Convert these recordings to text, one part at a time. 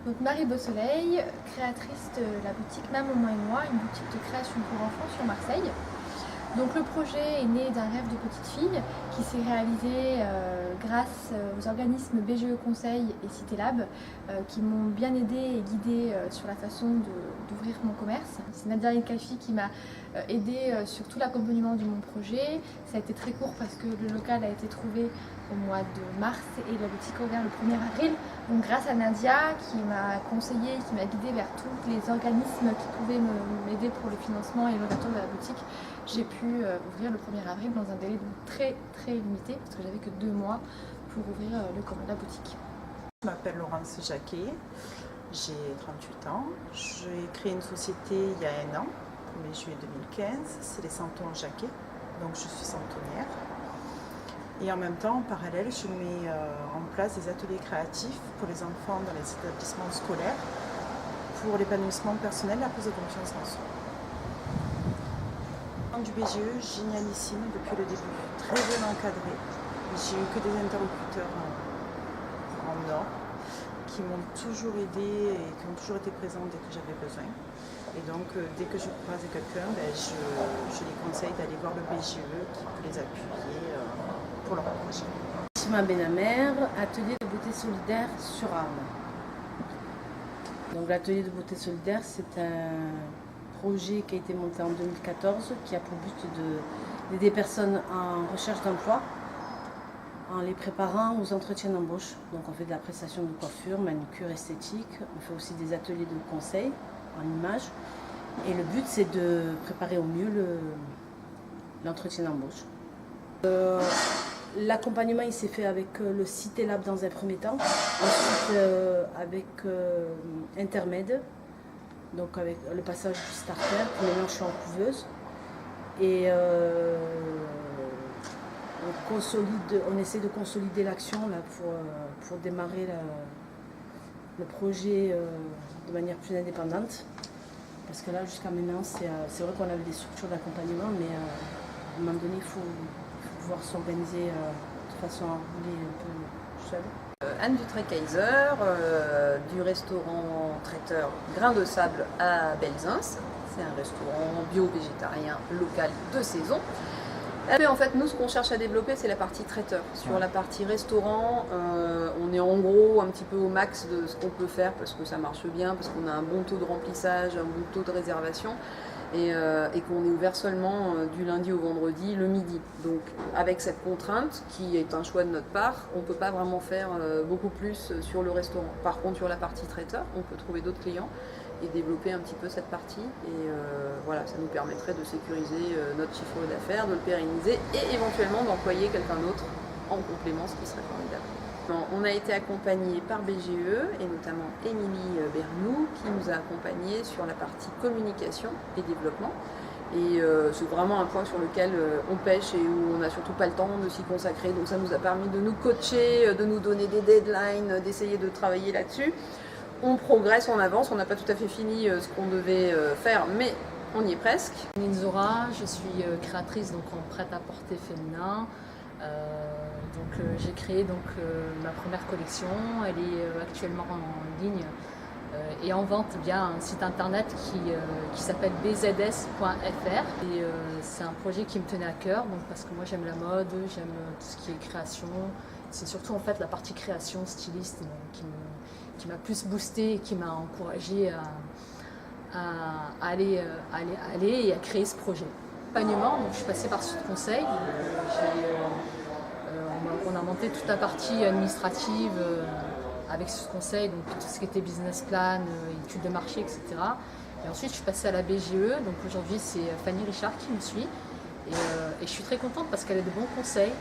Donc Marie Beausoleil, créatrice de la boutique Maman Moi et Moi, une boutique de création pour enfants sur Marseille. Donc le projet est né d'un rêve de petite fille qui s'est réalisé grâce aux organismes BGE Conseil et Cité Lab qui m'ont bien aidé et guidé sur la façon d'ouvrir mon commerce. C'est Nadia El Kafi qui m'a aidé sur tout l'accompagnement de mon projet. Ça a été très court parce que le local a été trouvé au mois de mars et la boutique a ouvert le 1er avril. Donc grâce à Nadia qui m'a conseillé, qui m'a guidé vers tous les organismes qui pouvaient m'aider pour le financement et l'ouverture de la boutique, j'ai pu ouvrir le 1er avril dans un délai très limité parce que j'avais que 2 mois pour ouvrir la boutique. Je m'appelle Laurence Jacquet, j'ai 38 ans. J'ai créé une société il y a 1 an, le 1er juillet 2015, c'est les Santons Jacquet, donc je suis centonnière. Et en même temps, en parallèle, je mets en place des ateliers créatifs pour les enfants dans les établissements scolaires pour l'épanouissement personnel et la prise de confiance en soi. Du BGE, génialissime depuis le début, très bien encadré. J'ai eu que des interlocuteurs en or qui m'ont toujours aidé et qui ont toujours été présents dès que j'avais besoin. Et donc, dès que je croise quelqu'un, je les conseille d'aller voir le BGE qui peut les appuyer pour leur projet. Chima Benamer, atelier de beauté solidaire sur Arles. Donc l'atelier de beauté solidaire, c'est un projet qui a été monté en 2014 qui a pour but d'aider des personnes en recherche d'emploi en les préparant aux entretiens d'embauche. Donc on fait de la prestation de coiffure, manucure, esthétique. On fait aussi des ateliers de conseil en images. Et le but, c'est de préparer au mieux l'entretien d'embauche. L'accompagnement, il s'est fait avec le Cité Lab dans un premier temps. Ensuite, avec Intermed, donc avec le passage du starter. Maintenant, je suis en couveuse. Et on essaie de consolider l'action là, pour démarrer le projet de manière plus indépendante. Parce que là, jusqu'à maintenant, c'est vrai qu'on avait des structures d'accompagnement, mais à un moment donné, il faut pouvoir s'organiser de façon à rouler un peu seul. Anne Dutré-Kaiser, du restaurant traiteur Grain de Sable à Belzins. C'est un restaurant bio-végétarien local de saison. Et en fait, nous, ce qu'on cherche à développer, c'est la partie traiteur. Sur la partie restaurant, on est en gros un petit peu au max de ce qu'on peut faire parce que ça marche bien, parce qu'on a un bon taux de remplissage, un bon taux de réservation et qu'on est ouvert seulement du lundi au vendredi, le midi. Donc avec cette contrainte, qui est un choix de notre part, on ne peut pas vraiment faire beaucoup plus sur le restaurant. Par contre, sur la partie traiteur, on peut trouver d'autres clients et développer un petit peu cette partie. Et voilà, ça nous permettrait de sécuriser notre chiffre d'affaires, de le pérenniser et éventuellement d'employer quelqu'un d'autre en complément, ce qui serait formidable. On a été accompagné par BGE et notamment Émilie Bernoux qui nous a accompagnés sur la partie communication et développement. Et c'est vraiment un point sur lequel on pêche et où on n'a surtout pas le temps de s'y consacrer. Donc ça nous a permis de nous coacher, de nous donner des deadlines, d'essayer de travailler là-dessus. On progresse, on avance, on n'a pas tout à fait fini ce qu'on devait faire, mais on y est presque. Nizora, je suis créatrice donc, en prêt-à-porter féminin. J'ai créé ma première collection, elle est actuellement en ligne et en vente via un site internet qui s'appelle bzs.fr. Et c'est un projet qui me tenait à cœur donc, parce que moi j'aime la mode, j'aime tout ce qui est création. C'est surtout en fait la partie création styliste qui m'a plus boosté et qui m'a encouragée à aller et à créer ce projet. Accompagnement, donc je suis passée par ce conseil. On a monté toute la partie administrative avec ce conseil, donc tout ce qui était business plan, études de marché, etc. Et ensuite je suis passée à la BGE, donc aujourd'hui c'est Fanny Richard qui me suit. Et je suis très contente parce qu'elle a de bons conseils.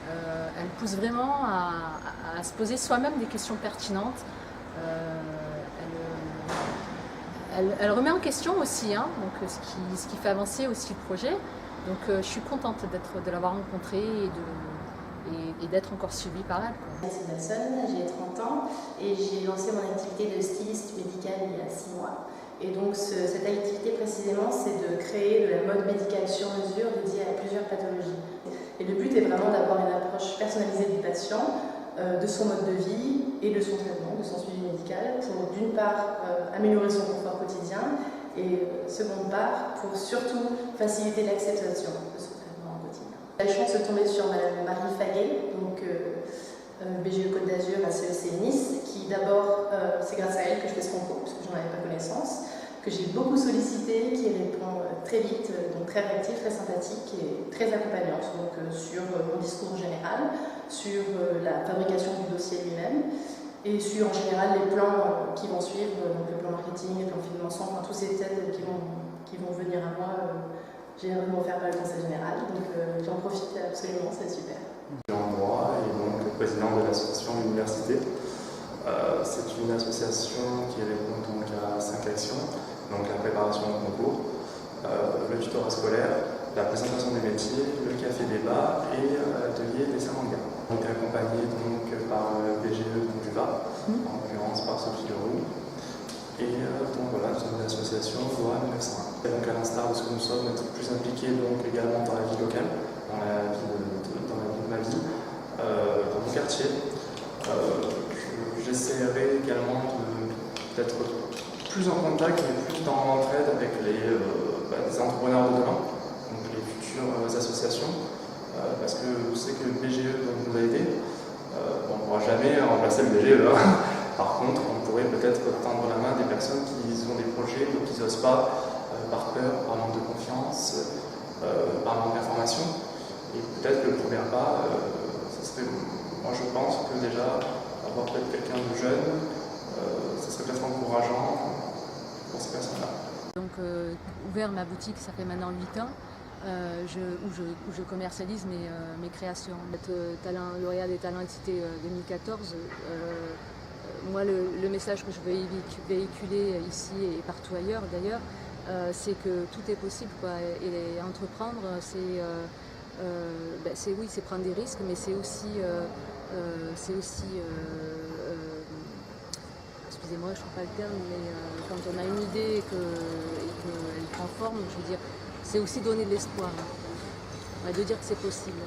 Elle pousse vraiment à se poser soi-même des questions pertinentes. Elle remet en question aussi, hein, donc, ce qui fait avancer aussi le projet. Donc je suis contente de l'avoir rencontrée et d'être encore suivie par elle. C'est Nelson, j'ai 30 ans et j'ai lancé mon activité de styliste médicale il y a 6 mois. Et donc cette activité précisément, c'est de créer de la mode médicale sur mesure dédiée à plusieurs pathologies. Et le but est vraiment d'avoir une approche personnalisée du patient, de son mode de vie et de son traitement, de son suivi médical, pour d'une part améliorer son confort quotidien et seconde part pour surtout faciliter l'acceptation de ce traitement au quotidien. J'ai la chance de tomber sur Madame Marie Faguet, donc BGE Côte d'Azur à CEC Nice, qui d'abord, c'est grâce à elle que je fais ce concours, parce que j'en avais pas connaissance, que j'ai beaucoup sollicité, qui répond très vite, donc très réactif, très sympathique et très accompagnante, donc sur mon discours général, sur la fabrication du dossier lui-même et sur en général les plans qui vont suivre, donc le plan marketing, le plan financement, enfin tous ces aides qui vont venir à moi, généralement faire par le conseil général, donc j'en profite absolument, c'est super. En droit et donc président de l'association Université. C'est une association qui répond donc à 5 actions, donc la préparation au concours, le tutorat scolaire, la présentation des métiers, le café débat et l'atelier dessin manga. On est accompagné donc par BGE Conduva, en l'occurrence par Sophie Leroux. Et donc voilà, nous sommes une association loi 1901. Et donc à l'instar de ce que nous sommes, on est plus impliqués donc également dans la vie locale, dans la vie de ma ville, dans mon quartier. J'essaierai également d'être plus en contact et plus dans l'entraide avec les entrepreneurs de demain, donc les futures associations, parce que je sais que le BGE nous a aidés. On ne pourra jamais remplacer le BGE. Par contre, on pourrait peut-être tendre la main à des personnes qui ont des projets mais qui n'osent pas, par peur, par manque de confiance, par manque d'information. Et peut-être le premier pas, ce serait, moi je pense que déjà, avoir peut-être quelqu'un de jeune, ça serait peut-être encourageant pour ces personnes-là. Donc ouvert ma boutique, ça fait maintenant 8 ans, où je commercialise mes créations. Talent, lauréat des Talents Excités 2014, moi le message que je veux véhiculer ici et partout ailleurs d'ailleurs, c'est que tout est possible, quoi. Et entreprendre, c'est prendre des risques, mais c'est aussi excusez-moi, je ne trouve pas le terme, mais quand on a une idée et qu'elle prend forme, je veux dire, c'est aussi donner de l'espoir, de dire que c'est possible.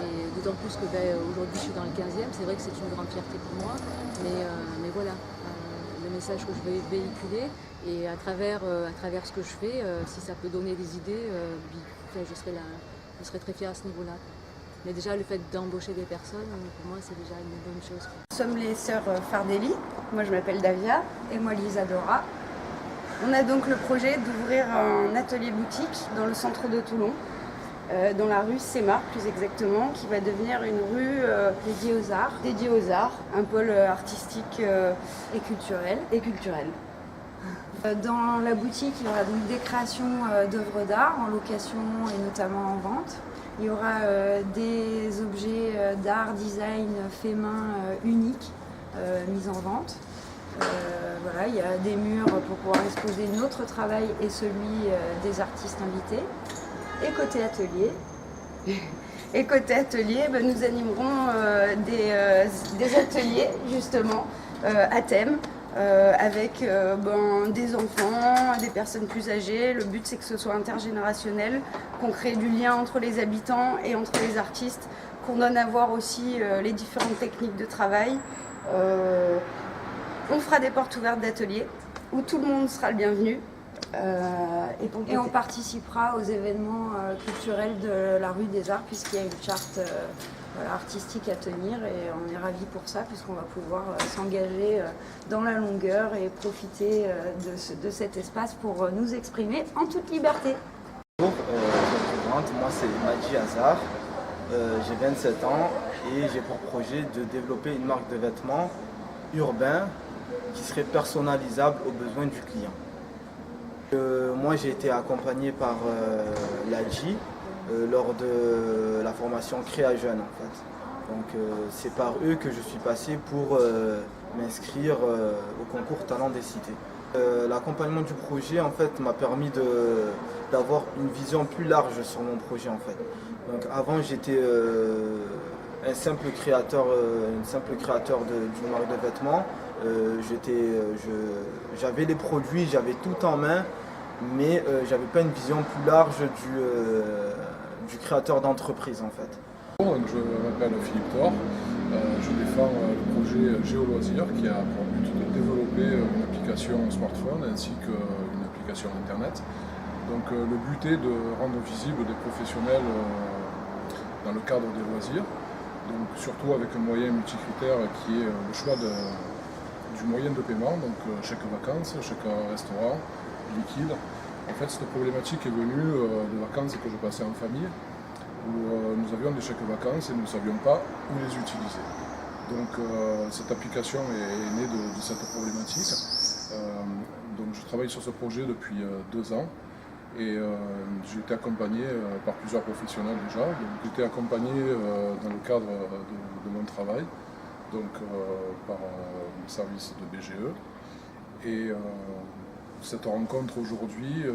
Et d'autant plus que aujourd'hui je suis dans le 15e, c'est vrai que c'est une grande fierté pour moi, mais voilà, le message que je veux véhiculer, et à travers ce que je fais, si ça peut donner des idées, je serai très fière à ce niveau-là. Mais déjà, le fait d'embaucher des personnes, pour moi, c'est déjà une bonne chose. Nous sommes les sœurs Fardelli. Moi, je m'appelle Davia et moi, Lisadora. On a donc le projet d'ouvrir un atelier boutique dans le centre de Toulon, dans la rue Sémar, plus exactement, qui va devenir une rue dédiée aux arts, un pôle artistique et culturel. Dans la boutique, il y aura donc des créations d'œuvres d'art en location et notamment en vente. Il y aura des objets d'art, design, faits main uniques mis en vente. Voilà, il y a des murs pour pouvoir exposer notre travail et celui des artistes invités. Et côté atelier, nous animerons des ateliers justement à thème. Avec des enfants, des personnes plus âgées. Le but c'est que ce soit intergénérationnel, qu'on crée du lien entre les habitants et entre les artistes, qu'on donne à voir aussi les différentes techniques de travail. On fera des portes ouvertes d'ateliers où tout le monde sera le bienvenu. Et on participera aux événements culturels de la rue des Arts puisqu'il y a une charte artistique à tenir et on est ravis pour ça puisqu'on va pouvoir s'engager dans la longueur et profiter de cet espace pour nous exprimer en toute liberté. Bonjour, je me présente, moi c'est Madji Hazard, j'ai 27 ans et j'ai pour projet de développer une marque de vêtements urbains qui serait personnalisable aux besoins du client. Moi j'ai été accompagné par l'ADJ lors de la formation Créa Jeune en fait. Donc c'est par eux que je suis passé pour m'inscrire au concours Talent des Cités. L'accompagnement du projet en fait m'a permis d'avoir une vision plus large sur mon projet en fait. Donc avant j'étais un simple créateur d'une marque de vêtements. J'avais les produits, j'avais tout en main, mais j'avais pas une vision plus large du créateur d'entreprise en fait. Donc, je m'appelle Philippe Thor, je défends le projet GeoLoisirs qui a pour but de développer une application smartphone ainsi qu'une application internet. Donc le but est de rendre visibles des professionnels dans le cadre des loisirs, donc surtout avec un moyen multicritère qui est le choix du moyen de paiement, donc chèque vacances, chèque restaurant, liquide. En fait, cette problématique est venue de vacances que je passais en famille, où nous avions des chèques vacances et nous ne savions pas où les utiliser. Donc cette application est née de cette problématique. Donc je travaille sur ce projet depuis 2 ans et j'ai été accompagné par plusieurs professionnels déjà. J'ai été accompagné dans le cadre de mon travail, donc par le service de BGE. Et cette rencontre aujourd'hui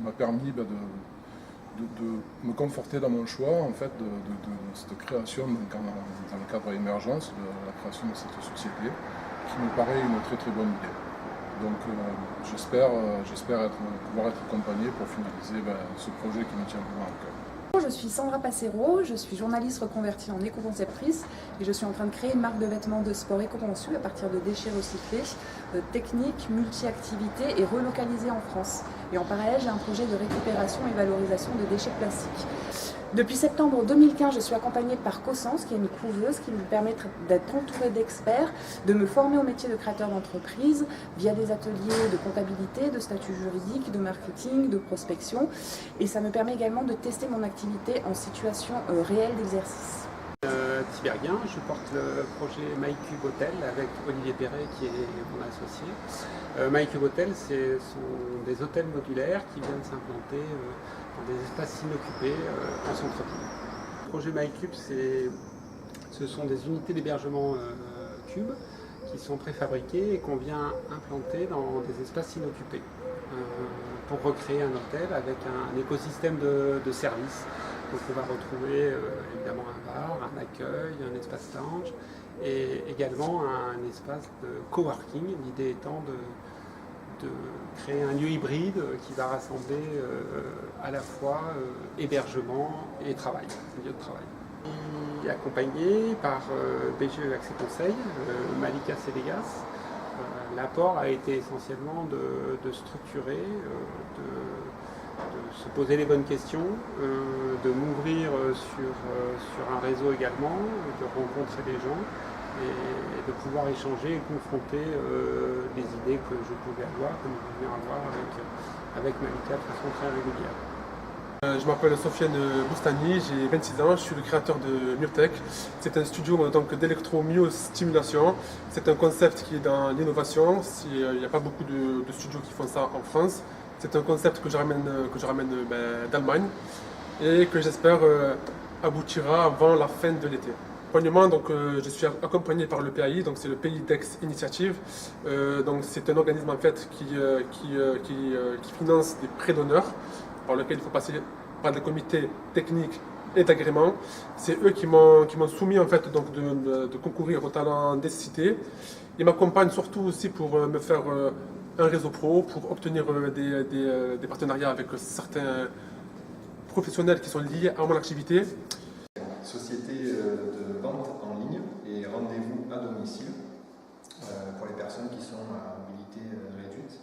m'a permis de me conforter dans mon choix en fait, de cette création dans le cadre émergence, de la création de cette société qui me paraît une très très bonne idée. Donc j'espère pouvoir être accompagné pour finaliser ce projet qui me tient vraiment à cœur. Je suis Sandra Passero, je suis journaliste reconvertie en éco-conceptrice et je suis en train de créer une marque de vêtements de sport éco-conçue à partir de déchets recyclés, techniques, multi-activités et relocalisés en France. Et en parallèle, j'ai un projet de récupération et valorisation de déchets plastiques. Depuis septembre 2015, je suis accompagnée par Cosens, qui est une couveuse qui me permet d'être entourée d'experts, de me former au métier de créateur d'entreprise via des ateliers de comptabilité, de statut juridique, de marketing, de prospection. Et ça me permet également de tester mon activité en situation réelle d'exercice. Tiberghien, je porte le projet MyCube Hotel avec Olivier Perret qui est mon associé. MyCube Hotel, ce sont des hôtels modulaires qui viennent s'implanter dans des espaces inoccupés en centre-ville. Le projet MyCube, ce sont des unités d'hébergement cubes qui sont préfabriquées et qu'on vient implanter dans des espaces inoccupés pour recréer un hôtel avec un écosystème de services. Donc on va retrouver évidemment un bar, un accueil, un espace lounge et également un espace de coworking. L'idée étant de créer un lieu hybride qui va rassembler à la fois hébergement et travail, lieu de travail. Et accompagné par BGE Accès Conseil, Malika Sélégas, l'apport a été essentiellement de structurer, de se poser les bonnes questions, de m'ouvrir sur un réseau également, de rencontrer des gens et de pouvoir échanger et confronter les idées que je pouvais avoir, que nous pouvions avoir avec Malika de façon très régulière. Je m'appelle Sofiane Boustani, j'ai 26 ans, je suis le créateur de Murtech. C'est un studio d'électro-myostimulation. C'est un concept qui est dans l'innovation. Il n'y a pas beaucoup de studios qui font ça en France. C'est un concept que je ramène d'Allemagne et que j'espère aboutira avant la fin de l'été. Premièrement, donc, je suis accompagné par le PAI, donc c'est le Pays Dex Initiative. Donc c'est un organisme en fait qui finance des prêts d'honneur par lequel il faut passer par des comités techniques et d'agrément. C'est eux qui m'ont soumis en fait donc de concourir au talent nécessité. Ils m'accompagnent surtout aussi pour me faire un réseau pro, pour obtenir des partenariats avec certains professionnels qui sont liés à mon activité. Société de vente en ligne et rendez-vous à domicile pour les personnes qui sont à mobilité réduite.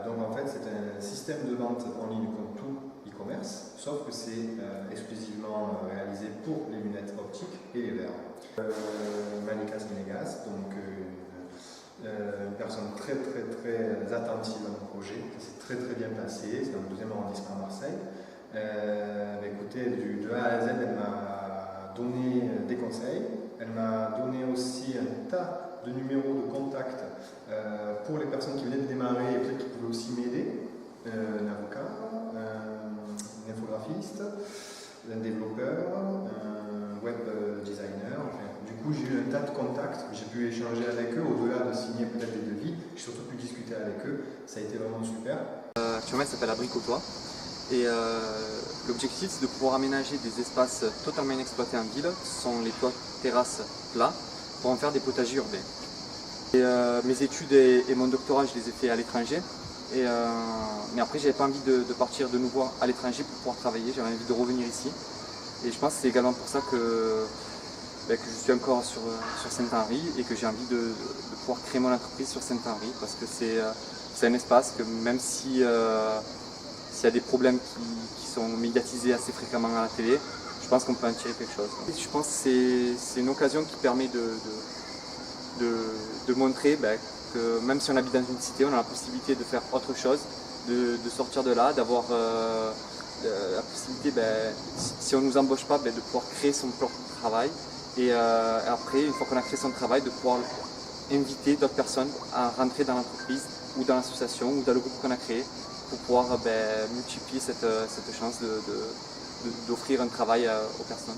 Donc en fait c'est un système de vente en ligne comme tout e-commerce, sauf que c'est exclusivement réalisé pour les lunettes optiques et les verres. Malika Sélégas, donc une personne très attentive à mon projet, ça s'est très bien passé, c'est dans le 2e arrondissement à Marseille. Écoutez, de A à Z, elle m'a donné des conseils, elle m'a donné aussi un tas de numéros de contact pour les personnes qui venaient de démarrer et peut-être qui pouvaient aussi m'aider, un avocat, un infographiste, un développeur, un web designer, enfin, du coup j'ai eu un tas de contacts, j'ai pu échanger avec eux au-delà de signer peut-être des devis, j'ai surtout pu discuter avec eux, ça a été vraiment super. Actuellement elle s'appelle Abricotois et l'objectif c'est de pouvoir aménager des espaces totalement inexploités en ville, ce sont les toits terrasses plats, pour en faire des potagers urbains. Et, mes études et mon doctorat je les ai fait à l'étranger, mais après j'avais pas envie de partir de nouveau à l'étranger pour pouvoir travailler, j'avais envie de revenir ici. Et je pense que c'est également pour ça que je suis encore sur Saint-Henri et que j'ai envie de pouvoir créer mon entreprise sur Saint-Henri, parce que c'est un espace que même s'il y a des problèmes qui sont médiatisés assez fréquemment à la télé, je pense qu'on peut en tirer quelque chose. Et je pense que c'est une occasion qui permet de montrer que même si on habite dans une cité, on a la possibilité de faire autre chose, de sortir de là, d'avoir la possibilité, si on ne nous embauche pas, de pouvoir créer son propre travail. Et après, une fois qu'on a créé son travail, de pouvoir inviter d'autres personnes à rentrer dans l'entreprise ou dans l'association ou dans le groupe qu'on a créé pour pouvoir multiplier cette chance d'offrir un travail aux personnes.